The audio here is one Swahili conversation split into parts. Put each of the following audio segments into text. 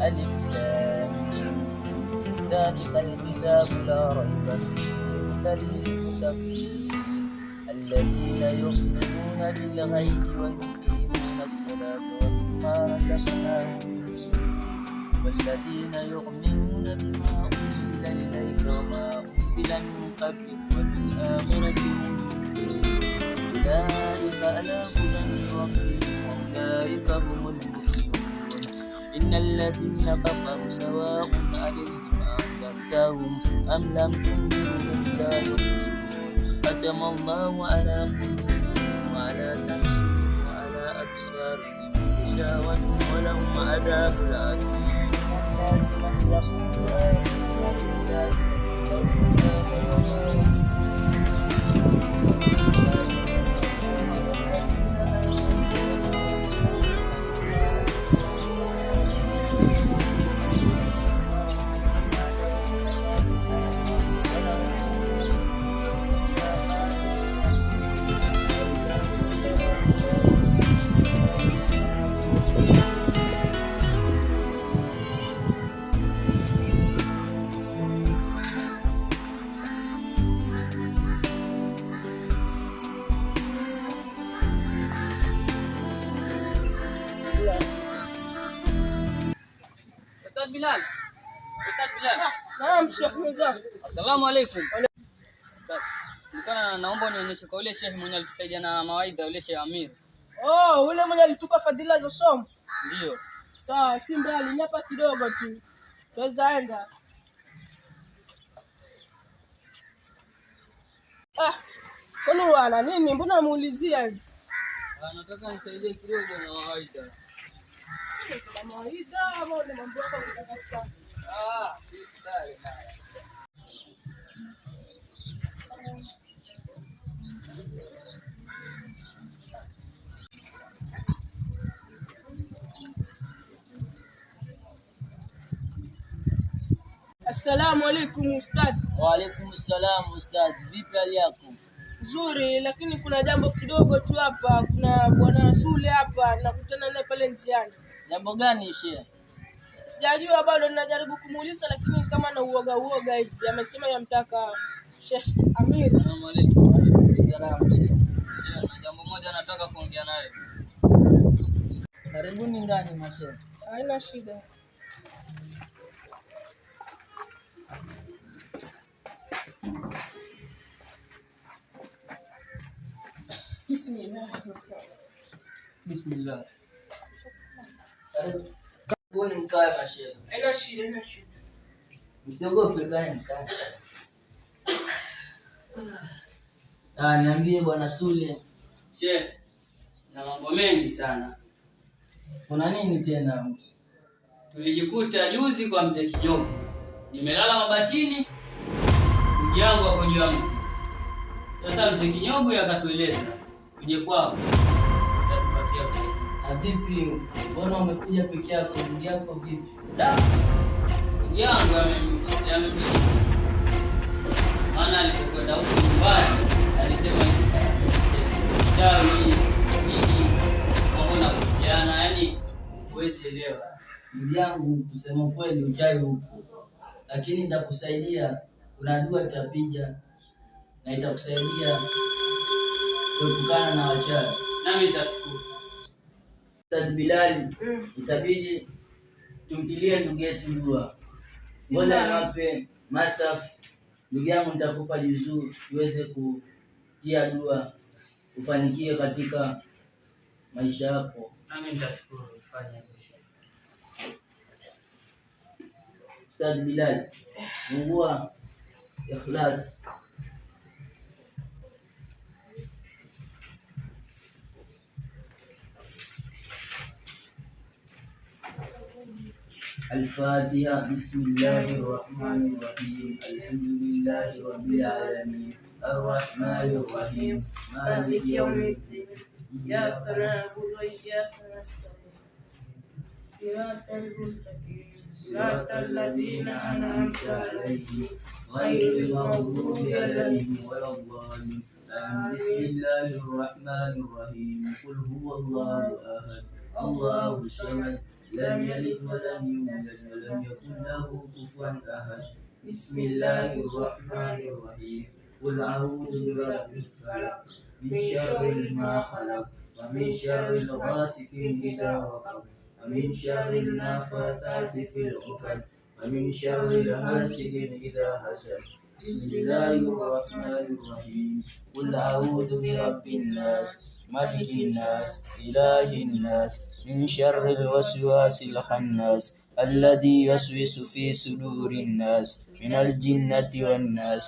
ألف لام ذلك الكتاب لا ريب فيه هدى للمتقين الذين يؤمنون بالغيب ويقيمون الصلاة ومما رزقناهم والذين يؤمنون بما أنزل إليك وما أنزل من قبلك وبالآخرة هم أولئك على هدى من ربهم وأولئك هم المفلحون إن الذين كفروا سواء عليهم أنذرتهم أم لم تنذرهم لا يؤمنون ختم الله على قلوبهم وعلى سمعهم وعلى أبصارهم غشاوة ولهم عذاب أليم الناس من يقول آمنا بالله Ustaz Bilal. Ustaz Bilal. Naam, Sheikh Mzee. Asalamu alaykum. Ustaz, naomba unionyeshe kwa ule Sheikh mwenye alitusaidia na mawaidha ule Sheikh Amir. Oh, ule mwenye alitupa fadhila za somo. Ndio. Sawa, si mbali, ni hapa kidogo tu. Tuweza enda. Kwani wana nini? Mbona muulizia hivi? Nataka nisaidie kidogo na mawaidha. Mawaidha au ni mambo yako kutafuta? Bismillah. Assalamu alaikum ustad. Wa alaikum salam ustad, vipi hali yako? Nzuri, lakini kuna jambo kidogo tu hapa. Kuna bwana Sule hapa, nakutana naye pale njiani. Jambo gani shehe? Sijajua bado, ninajaribu kumuuliza lakini kama na uoga hivi. Amesema yamtaka Sheikh Amir. Assalamu alaykum. Salaam. Na jambo moja nataka kuongea naye. Karibuni ndani mashehe. Haina shida. Bismillah. Karibuni mkae mashehe. Haina shida. Msiogope, kaeni mkae. Niambie bwana Sule. Sheikh, na mambo mengi sana. Kuna nini tena? Tulijikuta juzi kwa mzee Kinyogo. Nimelala mabatini, ndugu yangu hapo juu ya mti. Sasa mzee Kinyogo akatueleza tuje kwao. Atatupatia usaidizi. Vipi? Mbona umekuja peke yako? Ndugu yako vipi? Ndugu yangu amemshika. Maana alipokwenda huko nyumbani alisema dawi hii mbona kujana, yani huwezi elewa. Ndugu yangu, kusema kweli uchawi huko, lakini nitakusaidia. Kuna dua tutapiga na itakusaidia kuepukana na wachawi. Nami nitashukuru. Ustaz Bilal, itabidi tumtilie ndugu yetu dua. Ngoja niwape masaf. Ndugu yangu, nitakupa juzuu uweze kutia dua ufanikiwe katika maisha yako. Nami nitashukuru kufanya hivyo. Ustaz Bilal, fungua Ikhlas. الفاتحة. بسم الله الرحمن الرحيم. الحمد لله رب العالمين الرحمن الرحيم مالك يوم الدين إياك نعبد وإياك نستعين صراط المستقيم صراط الذين أنعمت عليهم غير المغضوب عليهم ولا الضالين. بسم الله الرحمن الرحيم. قل هو الله أحد الله الصمد لم يلد ولم يولد ولم يكن له كفوا أحد. بسم الله الرحمن الرحيم. قل أعوذ برب الفلق من شر ما خلق ومن شر غاسق إذا وقب ومن شر النفاثات في العقد ومن شر حاسد إذا حسد. بسم الله الرحمن الرحيم. قل أعوذ برب الناس ملك الناس إله الناس من شر الوسواس الخناس الذي يوسوس في صدور الناس من الجنة والناس.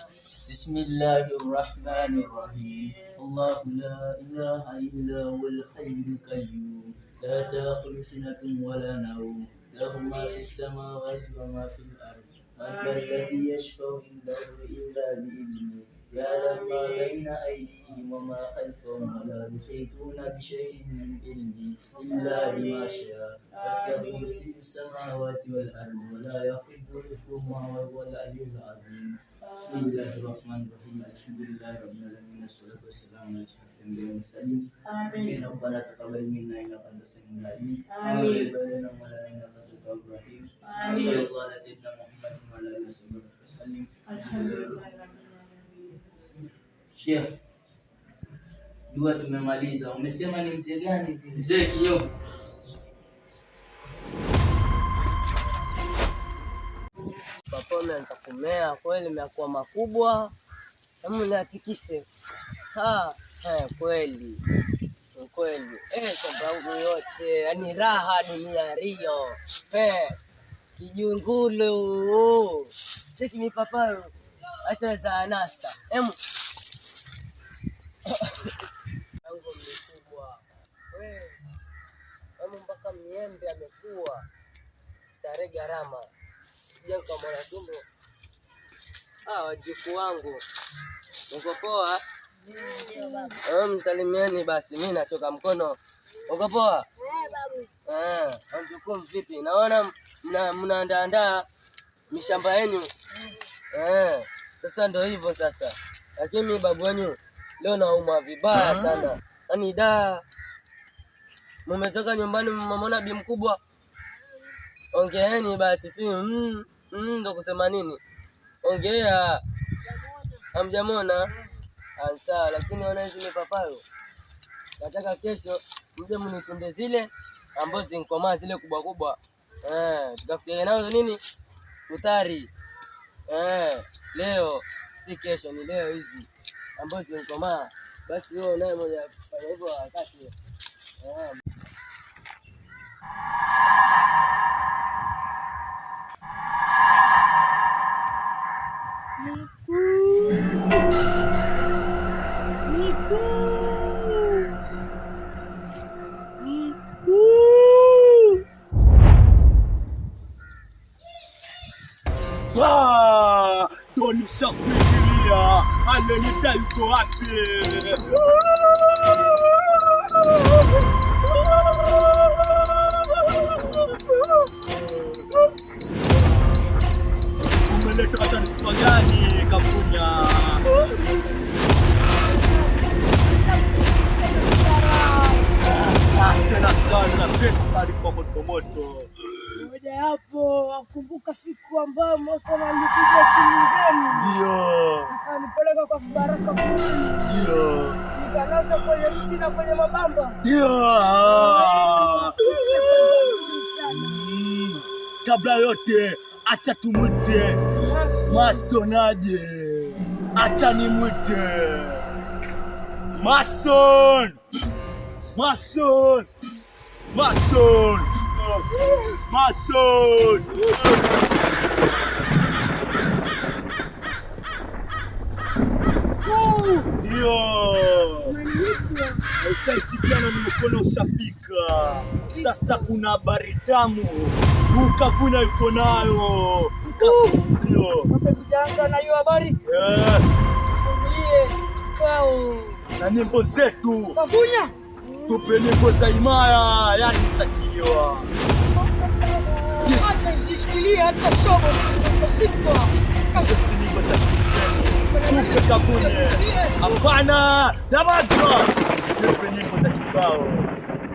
بسم الله الرحمن الرحيم. الله لا إله إلا هو الحي القيوم لا تأخذه سنة ولا نوم له ما في السماوات وما في الأرض. من ذا الذي يشفع عنده إلا بإذنه يعلم ما بين أيديهم وما خلفهم ولا يحيطون بشيء من علمه إلا بما شاء. وسع كرسيه السماوات والأرض ولا يخوض حفظهما وهو العلي العظيم. بسم الله الرحمن الرحيم. الحمد لله رب العالمين والصلاة والسلام على أشرف الأنبياء والمرسلين. آمين. ربنا تقبل منا إنك أنت السميع العليم. آمين. وتب علينا مولانا إنك أنت التواب الرحيم. آمين. وصلى الله على سيدنا محمد وعلى آله وصحبه وسلم. الحمد لله. Sheikh, dua tumemaliza. Umesema ni mzee gani? Mzee Kinyogo. Papome nitakumea kweli, imekuwa makubwa. Hebu niatikise. Kweli. Kweli. Sababu yote, yani raha dunia Rio. Kijungulu. Cheki mipapayo. Acha za anasa. Yangu mkubwa. Mpaka miembe amekuwa. Stare gharama. Sija kama na tumbo. Wajukuu wangu. Uko poa? Ndio baba. Msalimieni basi, mimi nachoka mkono. Uko poa? Babu. Wajukuu vipi? Naona mnaandaa mishamba yenu. Sasa ndio hivyo sasa. Lakini babu wenu leo nauma vibaya sana. Yaani mmetoka nyumbani mmemwona bi mkubwa. Ongeeni basi, si ndo kusema nini? Ongea. Hamjamona? Sawa, lakini wana hizo mipapayo. Nataka kesho mje mnitunde zile ambazo zinkomaa, zile kubwa kubwa. Tukafikia nazo nini? Futari. Leo si kesho, ni leo hizi ambazo zinkomaa. Basi wewe naye moja fanya hivyo wakati. Toni shakuingilia, alenita yuko wapi? Umeleta matatizo gani Kapunya? Tena sana napenda taarifa moto. Moja hapo, wakumbuka siku ambayo Musa alikuja Kilingeni. Ndio. Akanipeleka kwa Baraka kule. Ndio. Nikalaza kwenye mti na kwenye mabamba. Ndio. Kabla yote acha tumwite Masonaje. Acha nimwite Mason. Mason. Mason. Mason. Ndio. Usaitikiana ni mkono usafika. Sasa kuna habari tamu. Ukapuna yuko nayo. Ndio. Mtaanza na hiyo habari? Kwao. Na nyimbo zetu. Kapunya. Tupe nyimbo za himaya, yani zakiwa. Acha zishikilie hata shobo tutashikwa. Sisi nyimbo za kitendo. Tupe Kapunye. Hapana, namaza. Tupe nyimbo za kikao.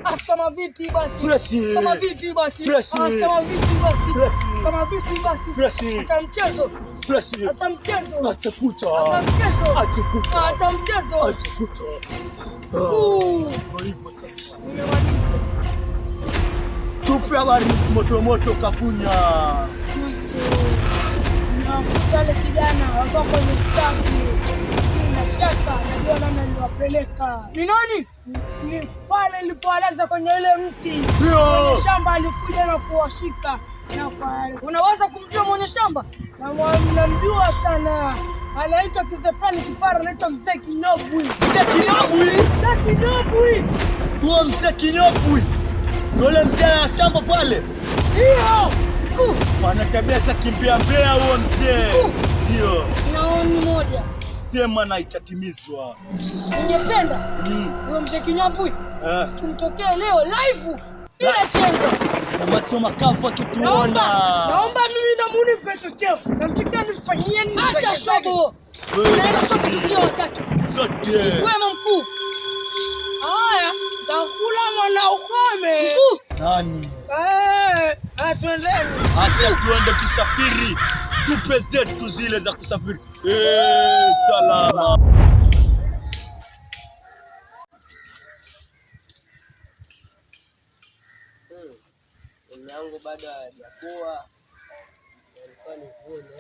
Kama vipi basi? Fresh. Kama vipi basi? Fresh. Kama vipi basi? Fresh. Kama vipi basi? Fresh. Hata mchezo. Fresh. Hata mchezo. Acha kucha. Hata mchezo. Acha kucha. Hata mchezo. Acha kucha. Hivyo sasa. Nimemaliza. Tupe habari moto kakunya. Wale kijana wako kwenye stafi. Na shaka najua nani niwapeleka. Ni nani? Ni pale nilipoalaza kwenye ile mti. Mwenye shamba alikuja na kuwashika. Na pale. Unaweza kumjua mwenye shamba? Namjua sana. Anaitwa Kizefani Kipara, anaitwa Mzee Kinyobwi. Mzee Kinyobwi? Mzee Kinyobwi. Huo Mzee Kinyobwi. Yule mzee wa shamba pale. Ndio. Anatabia za kimbia mbea huo mzee. Ndio. Naoni moja. Sema na itatimizwa. Ningependa huyo Mzee Kinyobwi tumtokee leo live bila chenga. Na macho makavu akituona. Naomba mimi na muni pesa cheo. Namtaka nifanyie nini? Acha shobo. Naenda stop tukio watatu. Sote. Wema mkuu. Haya, takula mwana ukome. Nani? Atwendeni. Acha tuende tusafiri. Tupe zetu zile za kusafiri. Salama. Yangu bado hajakuwa. Nilikuwa nivune.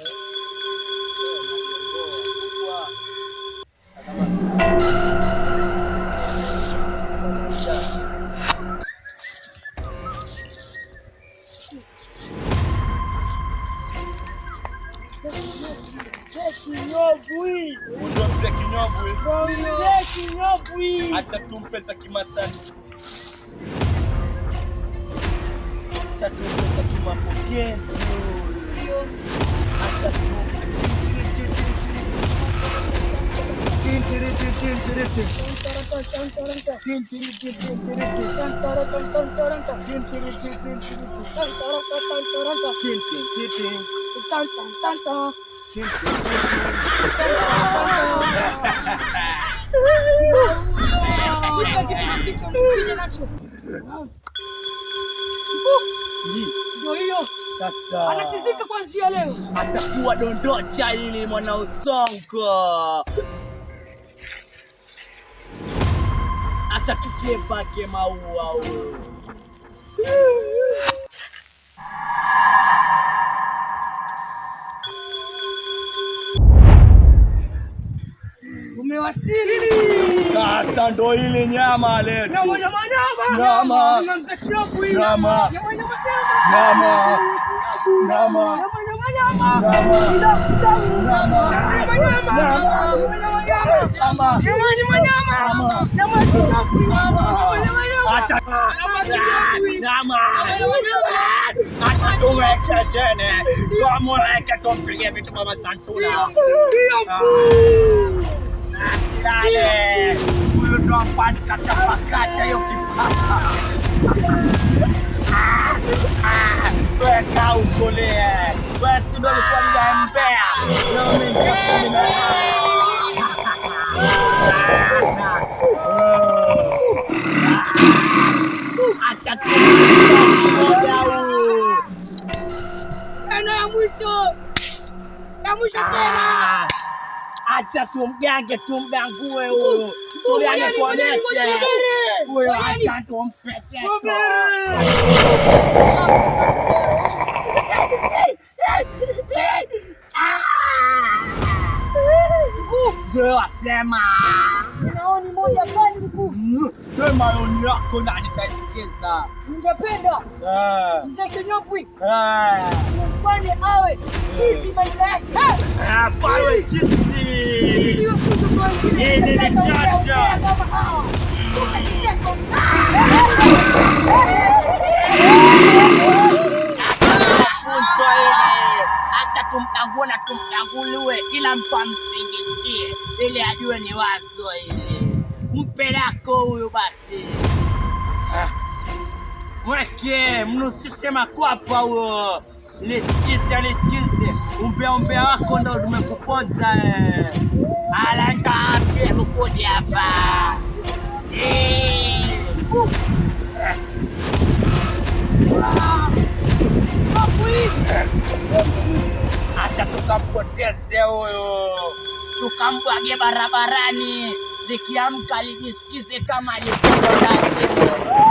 Kinyobwi. Ndio Mzee Kinyobwi. Mzee Kinyobwi. Acha tumpe za Kimasai. Acha tumpe za kimapokezi. Acha tumpe. Sasa anatizika kuanzia leo. Atakuwa dondocha ili mwana usongo. Acha tukipake maua huo. Umewasili. Sasa ndo ile nyama leo. Nyama. Nyama. Nyama. Acha tuweke chene. Tuamuleke tumpige vitu kama santula. Dale. Huyu ndo apata chapakacha hiyo kipapa. Weka ukolee. Wewe si ndo ulikuwa unaniambia. Acha tena ya mwisho tena. Acha tumgange tumgangue huyo. Tuliane kuonesha. Huyo acha tumpese. Ndio asema. Naoni moja pale mkuu. Sema yoni yako na nitaisikiza. Ningependa Mzee Kinyobwi mfanye awe chizi maisha yake. Pawe chizi. Ndio funzo kwa wengine. Ni chacha. Kama hawa. Tukajicheka. Acha tumtangue na tumtanguliwe, kila mtu ampingishikie ili ajue ni wazo hili. Mpe lako huyu basi. Mweke, mnusishe makwapa huo. Nisikize. Umbea wako ndo umekuponza. Alanta apia mkodi hapa. Acha tukampoteze huyo, tukambwage barabarani, likiamka lijisikize kama alikuwa lazima.